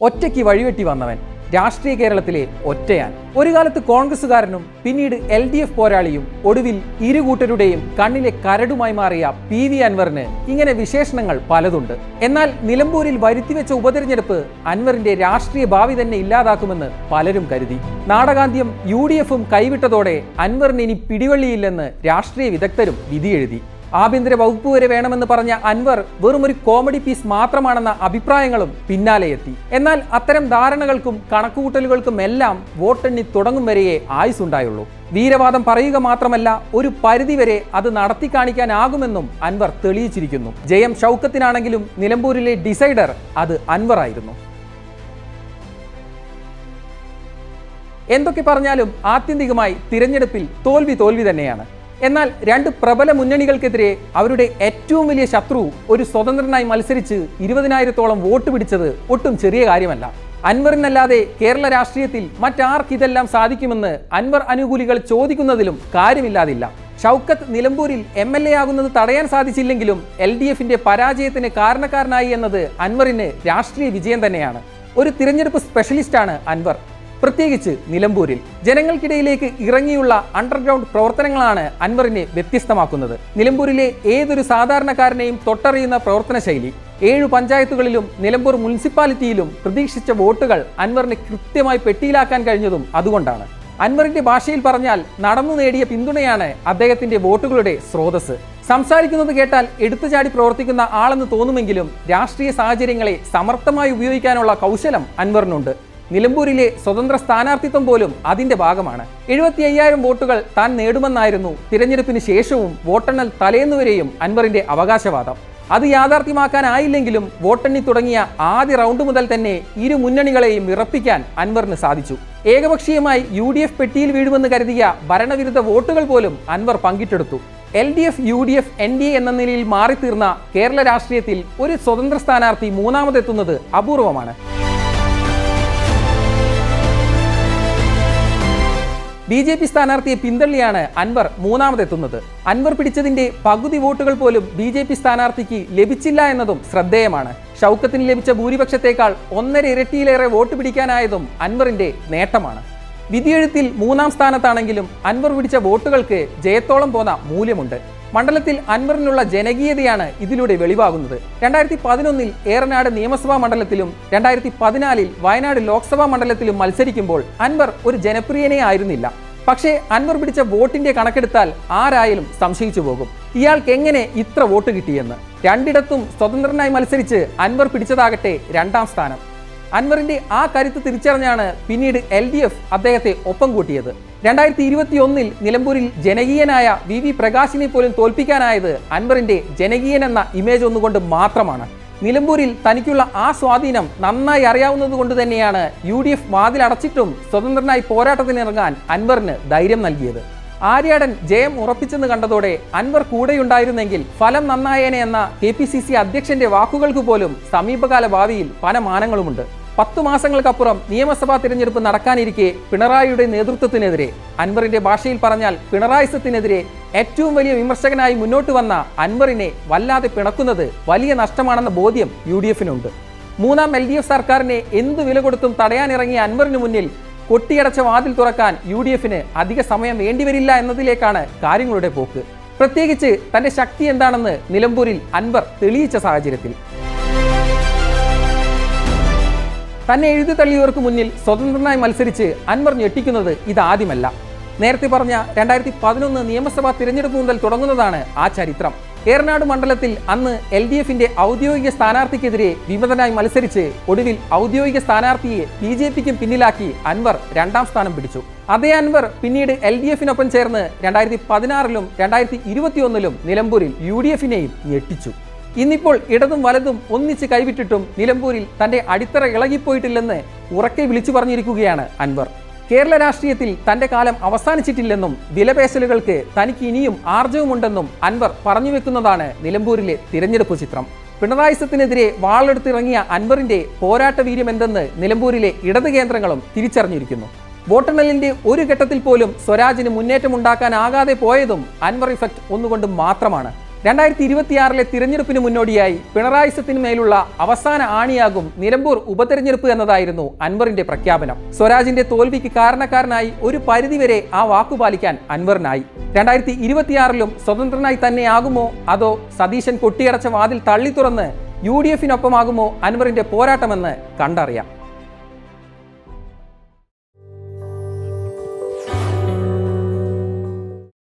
ഒറ്റയ്ക്ക് വഴിവെട്ടി വന്നവൻ, രാഷ്ട്രീയ കേരളത്തിലെ ഒറ്റയാൻ. ഒരു കാലത്ത് കോൺഗ്രസുകാരനും പിന്നീട് LDF പോരാളിയും ഒടുവിൽ ഇരുകൂട്ടരുടെയും കണ്ണിലെ കരടുമായി മാറിയ PV അൻവറിന് ഇങ്ങനെ വിശേഷണങ്ങൾ പലതുണ്ട്. എന്നാൽ നിലമ്പൂരിൽ വരുത്തിവെച്ച ഉപതെരഞ്ഞെടുപ്പ് അൻവറിന്റെ രാഷ്ട്രീയ ഭാവി തന്നെ ഇല്ലാതാക്കുമെന്ന് പലരും കരുതി. നാടകാന്ത്യം UDFും കൈവിട്ടതോടെ അൻവറിന് ഇനി പിടിവള്ളിയില്ലെന്ന് രാഷ്ട്രീയ വിദഗ്ധരും വിധിയെഴുതി. ആഭ്യന്തര വകുപ്പ് വരെ വേണമെന്ന് പറഞ്ഞ അൻവർ വെറുമൊരു കോമഡി പീസ് മാത്രമാണെന്ന അഭിപ്രായങ്ങളും പിന്നാലെ എത്തി. എന്നാൽ അത്തരം ധാരണകൾക്കും കണക്കുകൂട്ടലുകൾക്കും എല്ലാം വോട്ടെണ്ണി തുടങ്ങും വരെയേ ആയുസുണ്ടായുള്ളൂ. വീരവാദം പറയുക മാത്രമല്ല, ഒരു പരിധിവരെ അത് നടത്തി കാണിക്കാനാകുമെന്നും അൻവർ തെളിയിച്ചിരിക്കുന്നു. ജയം ഷൗക്കത്തിനാണെങ്കിലും നിലമ്പൂരിലെ ഡിസൈഡർ അത് അൻവറായിരുന്നു. എന്തൊക്കെ പറഞ്ഞാലും ആത്യന്തികമായി തിരഞ്ഞെടുപ്പിൽ തോൽവി തന്നെയാണ്. എന്നാൽ രണ്ട് പ്രബല മുന്നണികൾക്കെതിരെ അവരുടെ ഏറ്റവും വലിയ ശത്രു ഒരു സ്വതന്ത്രനായി മത്സരിച്ച് 20,000-ഓളം വോട്ട് പിടിച്ചത് ഒട്ടും ചെറിയ കാര്യമല്ല. അൻവറിനല്ലാതെ കേരള രാഷ്ട്രീയത്തിൽ മറ്റാർക്കിതെല്ലാം സാധിക്കുമെന്ന് അൻവർ അനുകൂലികൾ ചോദിക്കുന്നതിലും കാര്യമില്ലാതില്ല. ഷൗക്കത്ത് നിലമ്പൂരിൽ MLA ആകുന്നത് തടയാൻ സാധിച്ചില്ലെങ്കിലും LDFന്റെ പരാജയത്തിന് കാരണക്കാരനായി എന്നത് അൻവറിന് രാഷ്ട്രീയ വിജയം തന്നെയാണ്. ഒരു തിരഞ്ഞെടുപ്പ് സ്പെഷ്യലിസ്റ്റാണ് അൻവർ. പ്രത്യേകിച്ച് നിലമ്പൂരിൽ ജനങ്ങൾക്കിടയിലേക്ക് ഇറങ്ങിയുള്ള അണ്ടർഗ്രൗണ്ട് പ്രവർത്തനങ്ങളാണ് അൻവറിനെ വ്യത്യസ്തമാക്കുന്നത്. നിലമ്പൂരിലെ ഏതൊരു സാധാരണക്കാരനെയും തൊട്ടറിയുന്ന പ്രവർത്തന ശൈലി. 7 പഞ്ചായത്തുകളിലും നിലമ്പൂർ മുനിസിപ്പാലിറ്റിയിലും പ്രതീക്ഷിച്ച വോട്ടുകൾ അൻവറിന് കൃത്യമായി പെട്ടിയിലാക്കാൻ കഴിഞ്ഞതും അതുകൊണ്ടാണ്. അൻവറിന്റെ ഭാഷയിൽ പറഞ്ഞാൽ നടന്നു നേടിയ പിന്തുണയാണ് അദ്ദേഹത്തിന്റെ വോട്ടുകളുടെ സ്രോതസ്. സംസാരിക്കുന്നത് കേട്ടാൽ എടുത്തുചാടി പ്രവർത്തിക്കുന്ന ആളെന്ന് തോന്നുമെങ്കിലും രാഷ്ട്രീയ സാഹചര്യങ്ങളെ സമർത്ഥമായി ഉപയോഗിക്കാനുള്ള കൗശലം അൻവറിനുണ്ട്. നിലമ്പൂരിലെ സ്വതന്ത്ര സ്ഥാനാർത്ഥിത്വം പോലും അതിന്റെ ഭാഗമാണ്. 75,000 വോട്ടുകൾ താൻ നേടുമെന്നായിരുന്നു തിരഞ്ഞെടുപ്പിന് ശേഷവും വോട്ടെണ്ണൽ തലേന്നുവരെയും അൻവറിന്റെ അവകാശവാദം. അത് യാഥാർത്ഥ്യമാക്കാനായില്ലെങ്കിലും വോട്ടെണ്ണി തുടങ്ങിയ ആദ്യ റൗണ്ട് മുതൽ തന്നെ ഇരു മുന്നണികളെയും വിറപ്പിക്കാൻ അൻവറിന് സാധിച്ചു. ഏകപക്ഷീയമായി UDF പെട്ടിയിൽ വീഴുമെന്ന് കരുതിയ ഭരണവിരുദ്ധ വോട്ടുകൾ പോലും അൻവർ പങ്കിട്ടെടുത്തു. LDF UDF NDA എന്ന നിലയിൽ മാറിത്തീർന്ന കേരള രാഷ്ട്രീയത്തിൽ ഒരു സ്വതന്ത്ര സ്ഥാനാർത്ഥി മൂന്നാമതെത്തുന്നത് അപൂർവമാണ്. BJP സ്ഥാനാർത്ഥിയെ പിന്തള്ളിയാണ് അൻവർ മൂന്നാമതെത്തുന്നത്. അൻവർ പിടിച്ചതിന്റെ പകുതി വോട്ടുകൾ പോലും BJP സ്ഥാനാർത്ഥിക്ക് ലഭിച്ചില്ല എന്നതും ശ്രദ്ധേയമാണ്. ഷൗക്കത്തിന് ലഭിച്ച ഭൂരിപക്ഷത്തേക്കാൾ 1.5 ഇരട്ടിയിലേറെ വോട്ട് പിടിക്കാനായതും അൻവറിന്റെ നേട്ടമാണ്. വിധിയെഴുത്തിൽ 3ാം സ്ഥാനത്താണെങ്കിലും അൻവർ പിടിച്ച വോട്ടുകൾക്ക് ജയത്തോളം പോന്ന മൂല്യമുണ്ട്. മണ്ഡലത്തിൽ അൻവറിനുള്ള ജനകീയതയാണ് ഇതിലൂടെ വെളിവാകുന്നത്. 2011 ഏറനാട് നിയമസഭാ മണ്ഡലത്തിലും 2014 വയനാട് ലോക്സഭാ മണ്ഡലത്തിലും മത്സരിക്കുമ്പോൾ അൻവർ ഒരു ജനപ്രിയനേ ആയിരുന്നില്ല. പക്ഷേ അൻവർ പിടിച്ച വോട്ടിന്റെ കണക്കെടുത്താൽ ആരായാലും സംശയിച്ചു പോകും, ഇയാൾക്ക് എങ്ങനെ ഇത്ര വോട്ട് കിട്ടിയെന്ന്. രണ്ടിടത്തും സ്വതന്ത്രനായി മത്സരിച്ച് അൻവർ പിടിച്ചതാകട്ടെ 2ാം സ്ഥാനം. അൻവറിന്റെ ആ കരുത്ത് തിരിച്ചറിഞ്ഞാണ് പിന്നീട് LDF അദ്ദേഹത്തെ ഒപ്പം കൂട്ടിയത്. 2021 നിലമ്പൂരിൽ ജനകീയനായ VV പ്രകാശിനെ പോലും തോൽപ്പിക്കാനായത് അൻവറിന്റെ ജനകീയൻ എന്ന ഇമേജ് ഒന്നുകൊണ്ട് മാത്രമാണ്. നിലമ്പൂരിൽ തനിക്കുള്ള ആ സ്വാധീനം നന്നായി അറിയാവുന്നത് കൊണ്ട് തന്നെയാണ് UDF വാതിലടച്ചിട്ടും സ്വതന്ത്രനായി പോരാട്ടത്തിനിറങ്ങാൻ അൻവറിന് ധൈര്യം നൽകിയത്. ആര്യാടൻ ജയം ഉറപ്പിച്ചെന്ന് കണ്ടതോടെ അൻവർ കൂടെയുണ്ടായിരുന്നെങ്കിൽ ഫലം നന്നായേനെ എന്ന KPCC അധ്യക്ഷന്റെ വാക്കുകൾക്ക് പോലും സമീപകാല ഭാവിയിൽ പല മാനങ്ങളുമുണ്ട്. 10 മാസങ്ങൾക്കപ്പുറം നിയമസഭാ തിരഞ്ഞെടുപ്പ് നടക്കാനിരിക്കെ പിണറായിയുടെ നേതൃത്വത്തിനെതിരെ, അൻവറിന്റെ ഭാഷയിൽ പറഞ്ഞാൽ പിണറായിസത്തിനെതിരെ ഏറ്റവും വലിയ വിമർശകനായി മുന്നോട്ട് വന്ന അൻവറിനെ വല്ലാതെ പിണക്കുന്നത് വലിയ നഷ്ടമാണെന്ന ബോധ്യം UDFനുണ്ട്. 3ാം LDF സർക്കാരിനെ എന്തു വില കൊടുത്തും തടയാനിറങ്ങിയ അൻവറിന് മുന്നിൽ കൊട്ടിയടച്ച വാതിൽ തുറക്കാൻ UDFന് അധിക സമയം വേണ്ടിവരില്ല എന്നതിലേക്കാണ് കാര്യങ്ങളുടെ പോക്ക്. പ്രത്യേകിച്ച് തന്റെ ശക്തി എന്താണെന്ന് നിലമ്പൂരിൽ അൻവർ തെളിയിച്ച സാഹചര്യത്തിൽ. തന്നെ എഴുതി തള്ളിയവർക്ക് മുന്നിൽ സ്വതന്ത്രനായി മത്സരിച്ച് അൻവർ ഞെട്ടിക്കുന്നത് ഇതാദ്യമല്ല. നേരത്തെ പറഞ്ഞ 2011 നിയമസഭാ തിരഞ്ഞെടുപ്പ് മുതൽ തുടങ്ങുന്നതാണ് ആ ചരിത്രം. ഏറനാട് മണ്ഡലത്തിൽ അന്ന് LDFന്റെ ഔദ്യോഗിക സ്ഥാനാർത്ഥിക്കെതിരെ വിമതനായി മത്സരിച്ച് ഒടുവിൽ ഔദ്യോഗിക സ്ഥാനാർത്ഥിയെ BJPക്കും പിന്നിലാക്കി അൻവർ 2ാം സ്ഥാനം പിടിച്ചു. അതേ അൻവർ പിന്നീട് LDFനൊപ്പം ചേർന്ന് 2016 2021 നിലമ്പൂരിൽ UDFനെയും ഞെട്ടിച്ചു. ഇന്നിപ്പോൾ ഇടതും വലതും ഒന്നിച്ച് കൈവിട്ടിട്ടും നിലമ്പൂരിൽ തന്റെ അടിത്തറ ഇളകിപ്പോയിട്ടില്ലെന്ന് ഉറക്കെ വിളിച്ചു പറഞ്ഞിരിക്കുകയാണ് അൻവർ. കേരള രാഷ്ട്രീയത്തിൽ തന്റെ കാലം അവസാനിച്ചിട്ടില്ലെന്നും വിലപേശലുകൾക്ക് തനിക്ക് ഇനിയും ആർജവുമുണ്ടെന്നും അൻവർ പറഞ്ഞു വെക്കുന്നതാണ് നിലമ്പൂരിലെ തിരഞ്ഞെടുപ്പ് ചിത്രം. പിണറായിസത്തിനെതിരെ വാളെടുത്തിറങ്ങിയ അൻവറിന്റെ പോരാട്ട വീര്യം എന്തെന്ന് നിലമ്പൂരിലെ ഇടത് കേന്ദ്രങ്ങളും തിരിച്ചറിഞ്ഞിരിക്കുന്നു. വോട്ടെണ്ണലിന്റെ ഒരു ഘട്ടത്തിൽ പോലും സ്വരാജിന് മുന്നേറ്റമുണ്ടാക്കാനാകാതെ പോയതും അൻവർ ഇഫക്റ്റ് ഒന്നുകൊണ്ട് മാത്രമാണ്. 2026 തിരഞ്ഞെടുപ്പിന് മുന്നോടിയായി പിണറായി സത്തിന് മേലുള്ള അവസാന ആണിയാകും നിലമ്പൂർ ഉപതെരഞ്ഞെടുപ്പ് എന്നതായിരുന്നു അൻവറിന്റെ പ്രഖ്യാപനം. സ്വരാജിന്റെ തോൽവിക്ക് കാരണക്കാരനായി ഒരു പരിധിവരെ ആ വാക്കുപാലിക്കാൻ അൻവറിനായി. 2026 സ്വതന്ത്രനായി തന്നെയാകുമോ അതോ സതീശൻ കൊട്ടിയടച്ച വാതിൽ തള്ളി തുറന്ന് UDF-നൊപ്പമാകുമോ അൻവറിന്റെ പോരാട്ടമെന്ന് കണ്ടറിയാം.